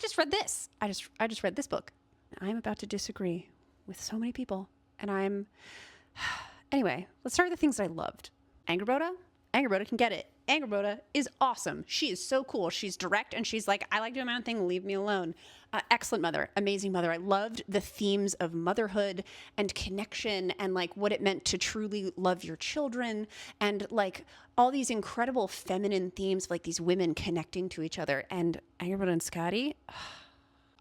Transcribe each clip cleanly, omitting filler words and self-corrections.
just read this. I just read this book. I'm about to disagree with so many people. And anyway, let's start with the things that I loved. Angrboda. Angrboda can get it. Angrboda is awesome. She is so cool. She's direct and she's like, I like doing my own thing. Leave me alone. Excellent mother. Amazing mother. I loved the themes of motherhood and connection and like what it meant to truly love your children and like all these incredible feminine themes of like these women connecting to each other. And Angrboda and Skadi,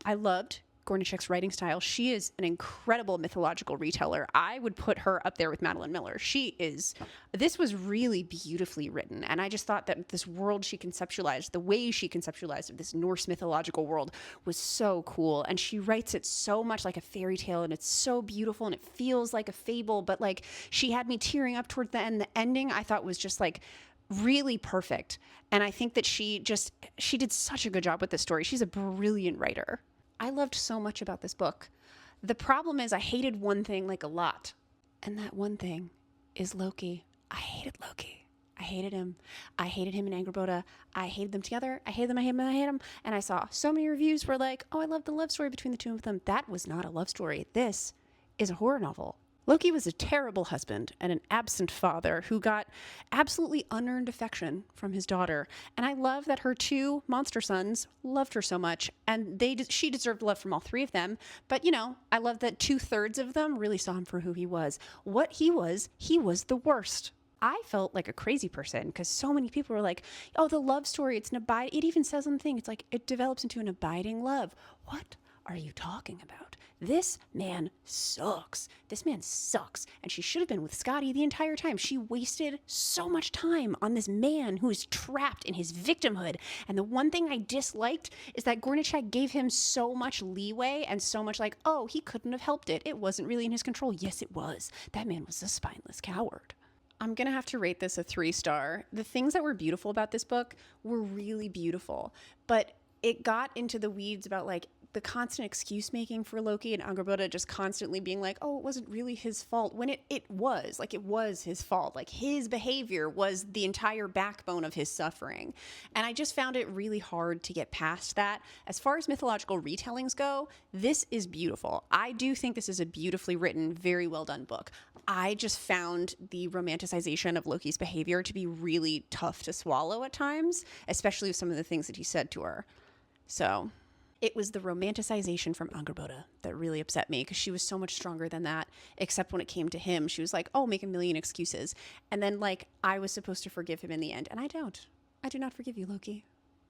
I loved Gornichek's writing style. She is an incredible mythological reteller. I would put her up there with Madeline Miller. This was really beautifully written. And I just thought that this world she conceptualized, the way she conceptualized of this Norse mythological world was so cool. And she writes it so much like a fairy tale and it's so beautiful and it feels like a fable, but like she had me tearing up towards the end. The ending I thought was just like really perfect. And I think that she did such a good job with this story. She's a brilliant writer. I loved so much about this book. The problem is I hated one thing like a lot. And that one thing is Loki. I hated Loki. I hated him. I hated him and Angrboda. I hated them together. I hated them. I hate them. I hate them. And I saw so many reviews were like, oh, I love the love story between the two of them. That was not a love story. This is a horror novel. Loki was a terrible husband and an absent father who got absolutely unearned affection from his daughter. And I love that her two monster sons loved her so much and she deserved love from all three of them. But, you know, I love that 2/3 of them really saw him for who he was. What he was the worst. I felt like a crazy person because so many people were like, oh, the love story, it's an abiding, it even says on the thing, it's like, it develops into an abiding love. What are you talking about? This man sucks. This man sucks. And she should have been with Skadi the entire time. She wasted so much time on this man who is trapped in his victimhood. And the one thing I disliked is that Gornichek gave him so much leeway and so much like, oh, he couldn't have helped it. It wasn't really in his control. Yes, it was. That man was a spineless coward. I'm going to have to rate this a 3-star. The things that were beautiful about this book were really beautiful, but it got into the weeds about like the constant excuse making for Loki and Angrboda just constantly being like, oh, it wasn't really his fault, when it was his fault. Like his behavior was the entire backbone of his suffering. And I just found it really hard to get past that. As far as mythological retellings go, this is beautiful. I do think this is a beautifully written, very well done book. I just found the romanticization of Loki's behavior to be really tough to swallow at times, especially with some of the things that he said to her. So it was the romanticization from Angrboda that really upset me because she was so much stronger than that, except when it came to him. She was like, oh, make a million excuses. And then like I was supposed to forgive him in the end. And I don't. I do not forgive you, Loki.